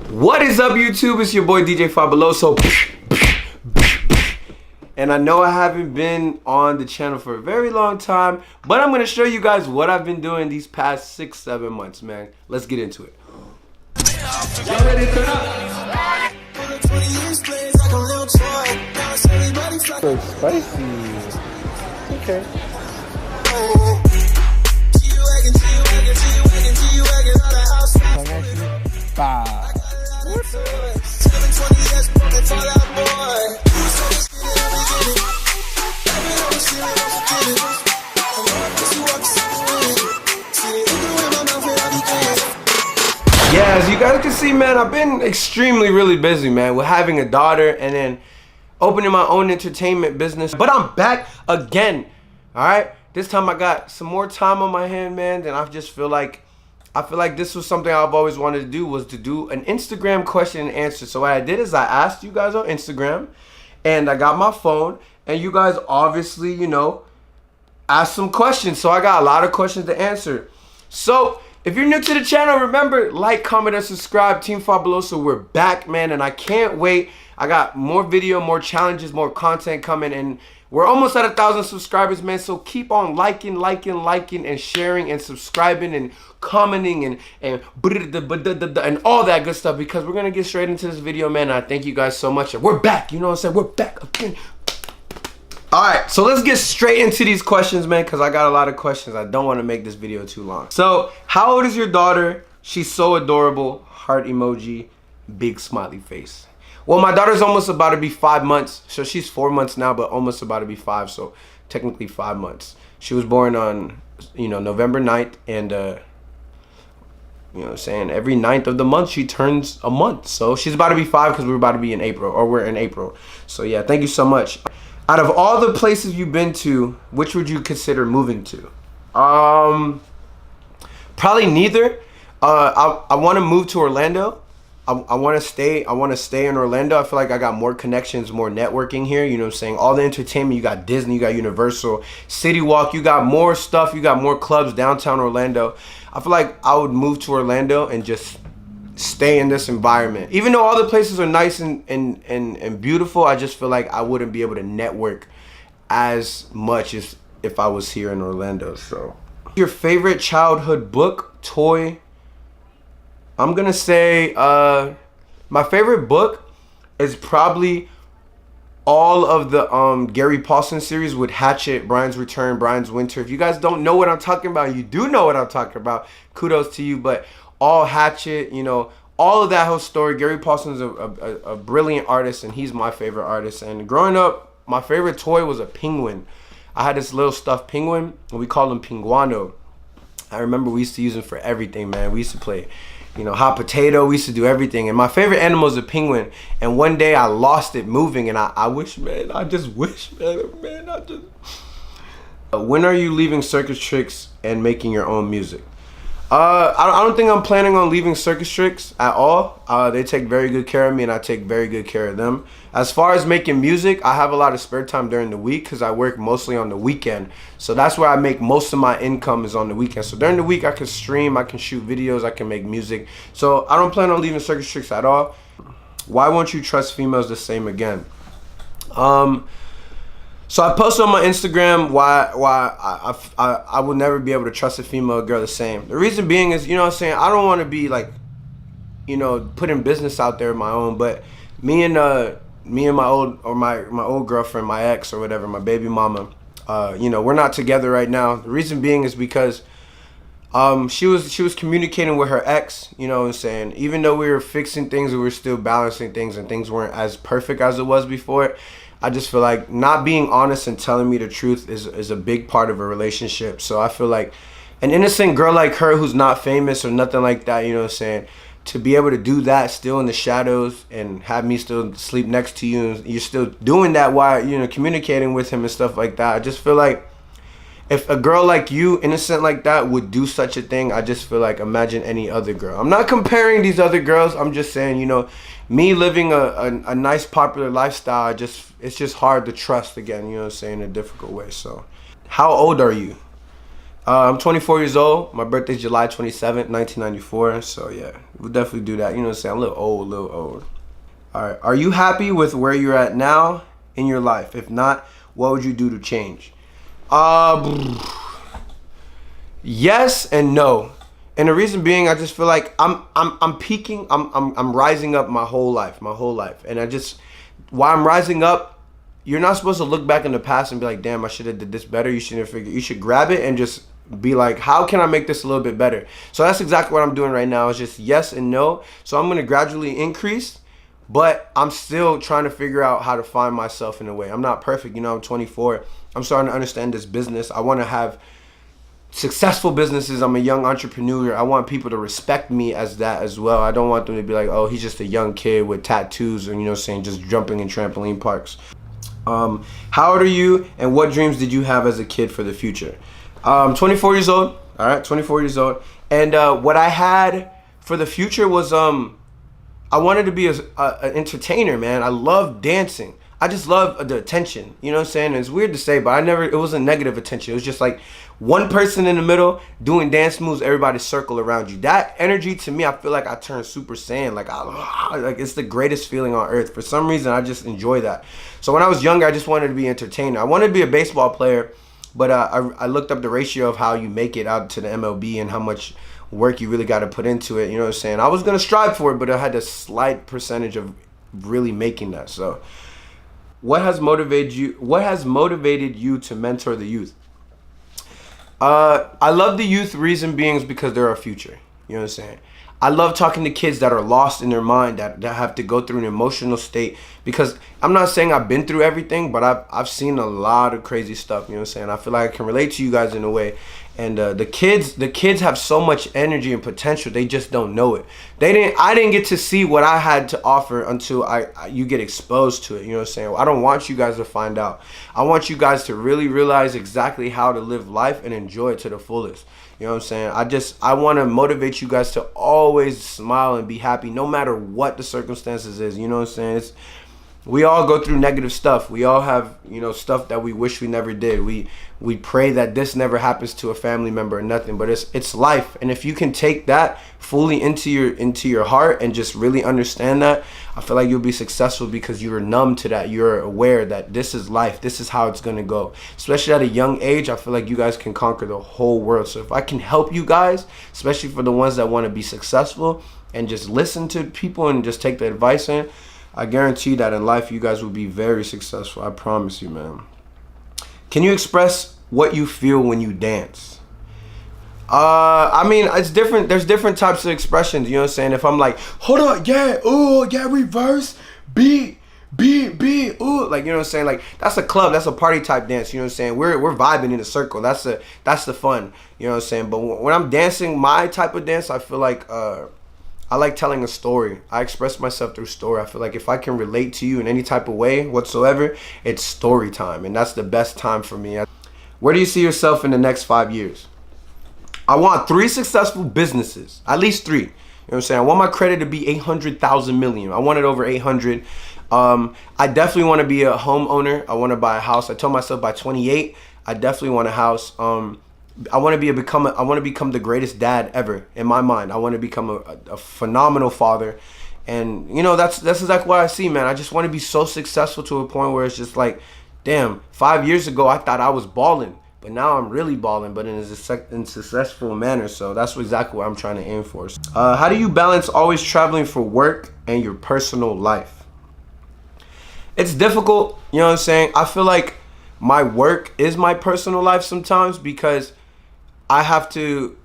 What is up, YouTube? It's your boy DJ Fabuloso. And I know I haven't been on the channel for a very long time, but I'm going to show you guys what I've been doing these past 6-7 months, man. Let's get into it. Y'all ready to turn up? So spicy. Okay. Yeah, as you guys can see, man, I've been extremely really busy, man, with having a daughter and then opening my own entertainment business. But I'm back again, all right? This time I got some more time on my hand, man, and I feel like this was something I've always wanted to do, was to do an Instagram question and answer. So what I did is I asked you guys on Instagram, and I got my phone, and you guys obviously, you know, asked some questions. So I got a lot of questions to answer. So if you're new to the channel, remember, like, comment, and subscribe. Team Fabuloso, we're back, man, and I can't wait. I got more video, more challenges, more content coming, and we're almost at 1,000 subscribers, man. So keep on liking, and sharing, and subscribing, and commenting, and all that good stuff, because we're gonna get straight into this video, man. And I thank you guys so much. We're back, you know what I'm saying? We're back again. All right, so let's get straight into these questions, man, because I got a lot of questions. I don't want to make this video too long. So, how old is your daughter? She's so adorable. Heart emoji, big smiley face. Well, my daughter's almost about to be 5 months. So she's 4 months now, but almost about to be 5. So technically 5 months. She was born on, November 9th. And, you know what I'm saying, every 9th of the month, she turns a month. So she's about to be 5 because we're about to be in April, or we're in April. So yeah, thank you so much. Out of all the places you've been to, which would you consider moving to? Probably neither. I want to move to Orlando. I want to stay in Orlando. I feel like I got more connections, more networking here. You know what I'm saying? All the entertainment, you got Disney, you got Universal, City Walk, you got more stuff, you got more clubs downtown Orlando. I feel like I would move to Orlando and just stay in this environment. Even though all the places are nice and beautiful, I just feel like I wouldn't be able to network as much as if I was here in Orlando. So, your favorite childhood book, toy? I'm gonna say my favorite book is probably all of the Gary Paulson series with Hatchet, Brian's Return, Brian's Winter. If you guys don't know what I'm talking about, you do know what I'm talking about. Kudos to you. But all Hatchet, you know, all of that whole story. Gary Paulson's a brilliant artist, and he's my favorite artist. And growing up, my favorite toy was a penguin. I had this little stuffed penguin, and we called him Pinguano. I remember we used to use him for everything, man. We used to play, hot potato. We used to do everything. And my favorite animal is a penguin. And one day I lost it moving, and I just wish, man. When are you leaving Circus Tricks and making your own music? I don't think I'm planning on leaving Circus Tricks at all. They take very good care of me, and I take very good care of them. As far as making music, I have a lot of spare time during the week because I work mostly on the weekend. So that's where I make most of my income, is on the weekend. So during the week, I can stream, I can shoot videos, I can make music. So I don't plan on leaving Circus Tricks at all. Why won't you trust females the same again? So I posted on my Instagram why I will never be able to trust a female girl the same. The reason being is, I don't want to be like, putting business out there of my own, but me and my old girlfriend, my ex or whatever, my baby mama, we're not together right now. The reason being is because she was communicating with her ex, even though we were fixing things, we were still balancing things, and things weren't as perfect as it was before. I just feel like not being honest and telling me the truth is a big part of a relationship. So I feel like an innocent girl like her, who's not famous or nothing like that, to be able to do that still in the shadows and have me still sleep next to you, and you're still doing that while, communicating with him and stuff like that. I just feel like if a girl like you, innocent like that, would do such a thing, I just feel like, imagine any other girl. I'm not comparing these other girls. I'm just saying, me living a nice popular lifestyle, it's just hard to trust again, in a difficult way. So how old are you? I'm 24 years old. My birthday's July 27th, 1994. So yeah, we'll definitely do that. You know what I'm saying? I'm a little old, a little old. All right. Are you happy with where you're at now in your life? If not, what would you do to change? Yes and no. And the reason being, I just feel like I'm peaking. I'm rising up my whole life, and I just while I'm rising up, you're not supposed to look back in the past and be like, damn, I should have did this better. You shouldn't have figured. You should grab it and just be like, how can I make this a little bit better? So that's exactly what I'm doing right now. It's just yes and no. So I'm gonna gradually increase, but I'm still trying to figure out how to find myself in a way. I'm not perfect. You know, I'm 24. I'm starting to understand this business. I want to have successful businesses. I'm a young entrepreneur. I want people to respect me as that as well. I don't want them to be like, oh, he's just a young kid with tattoos and, you know, saying just jumping in trampoline parks. How old are you and what dreams did you have as a kid for the future? 24 years old. All right, 24 years old. And what I had for the future was I wanted to be an entertainer, man. I love dancing. I just love the attention. You know what I'm saying? It's weird to say, but it wasn't negative attention. It was just like one person in the middle doing dance moves, everybody circle around you. That energy to me, I feel like I turned Super Saiyan. Like it's the greatest feeling on earth. For some reason, I just enjoy that. So when I was younger, I just wanted to be an entertainer. I wanted to be a baseball player, but I looked up the ratio of how you make it out to the MLB and how much work you really got to put into it. You know what I'm saying? I was going to strive for it, but I had a slight percentage of really making that. So what has motivated you to mentor the youth? I love the youth. Reason being is because they're our future. You know what I'm saying? I love talking to kids that are lost in their mind, that have to go through an emotional state, because I'm not saying I've been through everything, but I've seen a lot of crazy stuff. You know what I'm saying? I feel like I can relate to you guys in a way. And the kids have so much energy and potential. They just don't know it. I didn't get to see what I had to offer until you get exposed to it. You know what I'm saying? I don't want you guys to find out. I want you guys to really realize exactly how to live life and enjoy it to the fullest. You know what I'm saying? I want to motivate you guys to always smile and be happy no matter what the circumstances is. You know what I'm saying? We all go through negative stuff. We all have, you know, stuff that we wish we never did. We pray that this never happens to a family member or nothing, but it's life. And if you can take that fully into your heart and just really understand that, I feel like you'll be successful because you're numb to that. You're aware that this is life. This is how it's going to go. Especially at a young age, I feel like you guys can conquer the whole world. So if I can help you guys, especially for the ones that want to be successful and just listen to people and just take the advice in, I guarantee that in life you guys will be very successful. I promise you, man. Can you express what you feel when you dance? I mean, it's different. There's different types of expressions. You know what I'm saying? If I'm like, hold on, yeah, ooh, yeah, reverse, beat, ooh, like, you know what I'm saying? Like, that's a club, that's a party type dance. You know what I'm saying? We're vibing in a circle. That's the fun. You know what I'm saying? But when I'm dancing, my type of dance, I feel like I like telling a story. I express myself through story. I feel like if I can relate to you in any type of way whatsoever, it's story time. And that's the best time for me. Where do you see yourself in the next 5 years? I want 3 successful businesses. At least 3. You know what I'm saying? I want my credit to be 800,000 million. I want it over 800. I definitely want to be a homeowner. I want to buy a house. I told myself by 28, I definitely want a house. I want to become the greatest dad ever in my mind. I want to become a phenomenal father, and you know that's exactly what I see, man. I just want to be so successful to a point where it's just like, damn, 5 years ago I thought I was balling, but now I'm really balling, but in a successful manner. So that's exactly what I'm trying to aim for. How do you balance always traveling for work and your personal life? It's difficult, you know what I'm saying? I feel like my work is my personal life sometimes because I have to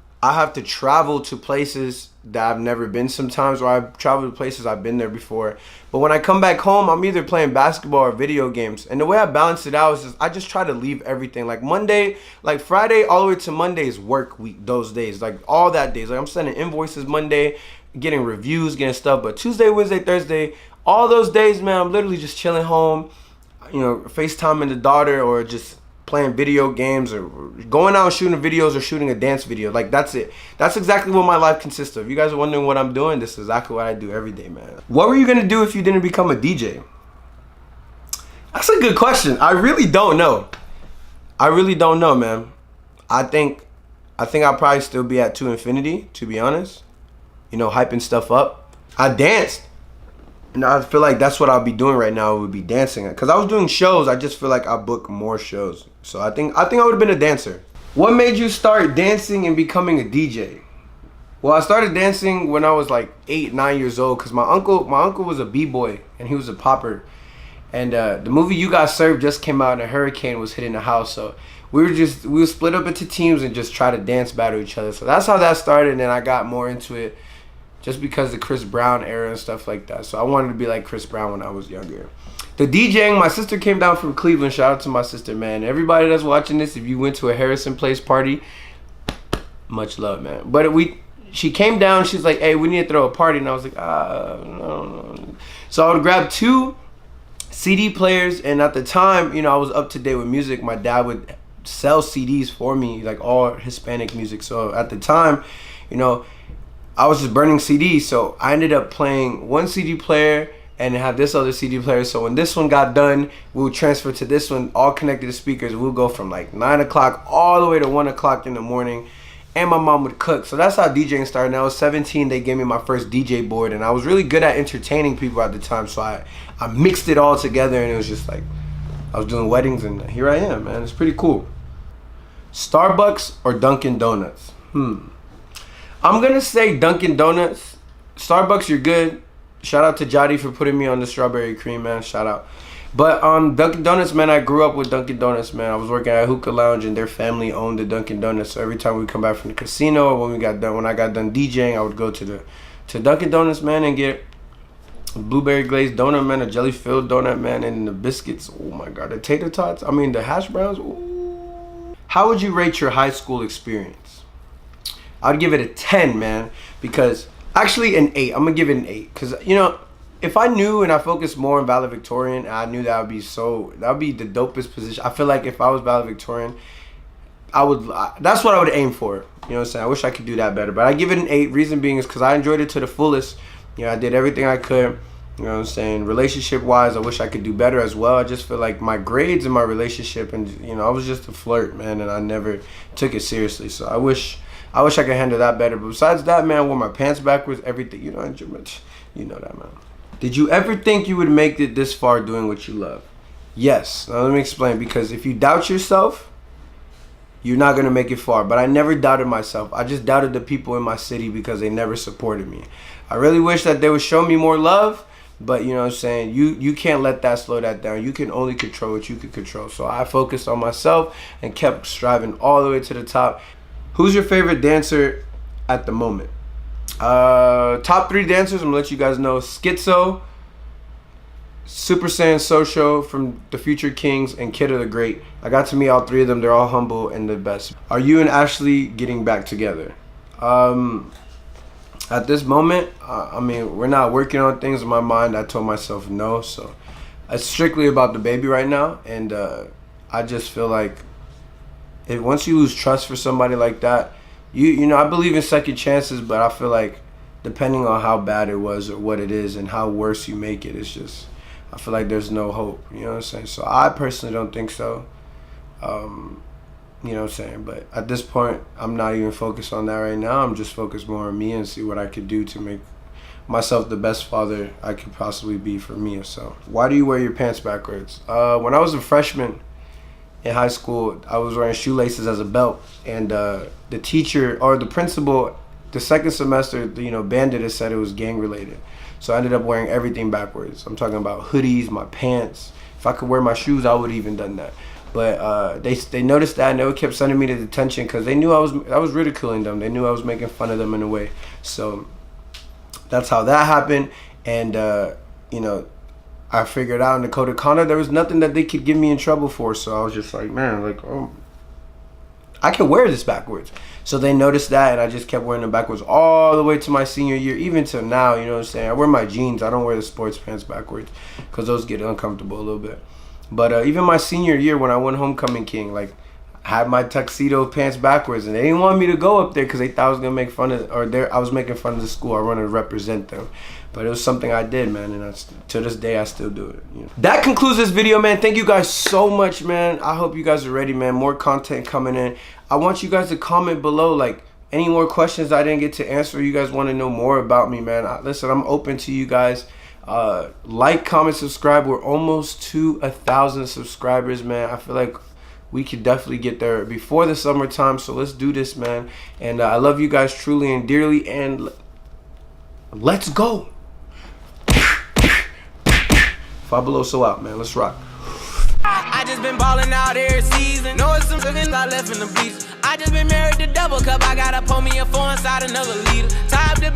travel to places that I've never been sometimes, or I've traveled to places I've been there before. But when I come back home, I'm either playing basketball or video games. And the way I balance it out is I just try to leave everything. Like Monday, like Friday, all the way to Monday is work week, those days. Like all that days. Like I'm sending invoices Monday, getting reviews, getting stuff. But Tuesday, Wednesday, Thursday, all those days, man, I'm literally just chilling home, you know, FaceTiming the daughter or just playing video games or going out and shooting videos or shooting a dance video. Like that's it. That's exactly what my life consists of. You guys are wondering what I'm doing? This is exactly what I do every day, man. What were you gonna do if you didn't become a DJ? That's a good question. I really don't know. I really don't know, man. I think I think I'll probably still be at 2 Infinity, to be honest. You know, hyping stuff up. I danced. And I feel like that's what I'll be doing right now, would be dancing. Because I was doing shows, I just feel like I book more shows. So I think I would have been a dancer. What made you start dancing and becoming a DJ? Well, I started dancing when I was like 8, 9 years old, because my uncle was a b-boy and he was a popper. And the movie You Got Served just came out and a hurricane was hitting the house. So we were split up into teams and just try to dance battle each other. So that's how that started, and then I got more into it just because the Chris Brown era and stuff like that. So I wanted to be like Chris Brown when I was younger. The DJing, my sister came down from Cleveland. Shout out to my sister, man. Everybody that's watching this, if you went to a Harrison Place party, much love, man. But she came down, she's like, hey, we need to throw a party. And I was like, no. So I would grab 2 CD players, and at the time, you know, I was up to date with music. My dad would sell CDs for me, like all Hispanic music. So at the time, you know, I was just burning CDs. So I ended up playing 1 CD player and have this other CD player. So when this one got done, we would transfer to this one, all connected to speakers. We'll go from like 9 o'clock all the way to 1 o'clock in the morning. And my mom would cook. So that's how DJing started. And I was 17, they gave me my first DJ board, and I was really good at entertaining people at the time. So I mixed it all together, and it was just like, I was doing weddings, and here I am, man. It's pretty cool. Starbucks or Dunkin' Donuts? I'm gonna say Dunkin' Donuts. Starbucks, you're good. Shout out to Jody for putting me on the strawberry cream, man. Shout out. But Dunkin' Donuts, man, I grew up with Dunkin' Donuts, man. I was working at Hookah Lounge, and their family owned the Dunkin' Donuts. So every time we come back from the casino, when I got done DJing, I would go to Dunkin' Donuts, man, and get a blueberry glazed donut, man, a jelly filled donut, man, and the biscuits. Oh my God, the tater tots. I mean, the hash browns. Ooh. How would you rate your high school experience? I'd give it a 10, man, because actually an 8. I'm gonna give it an 8, because you know, if I knew and I focused more on valedictorian, I knew that would be the dopest position. I feel like if I was valedictorian, that's what I would aim for. You know what I'm saying? I wish I could do that better. But I give it an 8. Reason being is because I enjoyed it to the fullest. You know, I did everything I could. You know what I'm saying? Relationship-wise, I wish I could do better as well. I just feel like my grades and my relationship, and you know, I was just a flirt, man, and I never took it seriously. So I wish I could handle that better. But besides that, man, I wore my pants backwards, everything. You know that, man. Did you ever think you would make it this far doing what you love? Yes. Now let me explain. Because if you doubt yourself, you're not going to make it far. But I never doubted myself. I just doubted the people in my city because they never supported me. I really wish that they would show me more love. But you know what I'm saying? You can't let that slow that down. You can only control what you can control. So I focused on myself and kept striving all the way to the top. Who's your favorite dancer at the moment? Top 3 dancers, I'm gonna let you guys know. Schizo, Super Saiyan Social from the Future Kings, and Kidda the Great. I got to meet all 3 of them. They're all humble and the best. Are you and Ashley getting back together? At this moment, I mean, we're not working on things in my mind. I told myself no, so it's strictly about the baby right now. And I just feel like once you lose trust for somebody like that, you know, I believe in second chances, but I feel like depending on how bad it was or what it is and how worse you make it, it's just, I feel like there's no hope. You know what I'm saying? So I personally don't think so. You know what I'm saying? But at this point, I'm not even focused on that right now. I'm just focused more on me and see what I could do to make myself the best father I could possibly be for me. So why do you wear your pants backwards? When I was a freshman in high school, I was wearing shoelaces as a belt, and the teacher or the principal, the second semester, you know, banded it, said it was gang related. So I ended up wearing everything backwards. I'm talking about hoodies, my pants. If I could wear my shoes, I would have even done that. But they noticed that, and they kept sending me to detention because they knew I was ridiculing them. They knew I was making fun of them in a way. So that's how that happened. And you know, I figured out in the code of conduct there was nothing that they could get me in trouble for. So I was just like, man, like, oh, I can wear this backwards. So they noticed that, and I just kept wearing them backwards all the way to my senior year, even till now. You know what I'm saying? I wear my jeans. I don't wear the sports pants backwards because those get uncomfortable a little bit. But even my senior year when I won Homecoming King, like, had my tuxedo pants backwards, and they didn't want me to go up there because they thought I was gonna make fun of, I was making fun of the school. I wanted to represent them, but it was something I did, man, and to this day I still do it. You know? That concludes this video, man. Thank you guys so much, man. I hope you guys are ready, man. More content coming in. I want you guys to comment below, like, any more questions I didn't get to answer. You guys want to know more about me, man. Listen, I'm open to you guys. Like, comment, subscribe. We're almost to 1,000 subscribers, man. I feel like we could definitely get there before the summertime, so let's do this, man. And I love you guys truly and dearly, and let's go. Fabuloso out, man. Let's rock. I just been balling out every season. Know it's some cooking I left in the beach. I just been married to double cup. I gotta pull me a 4 inside another liter. Time to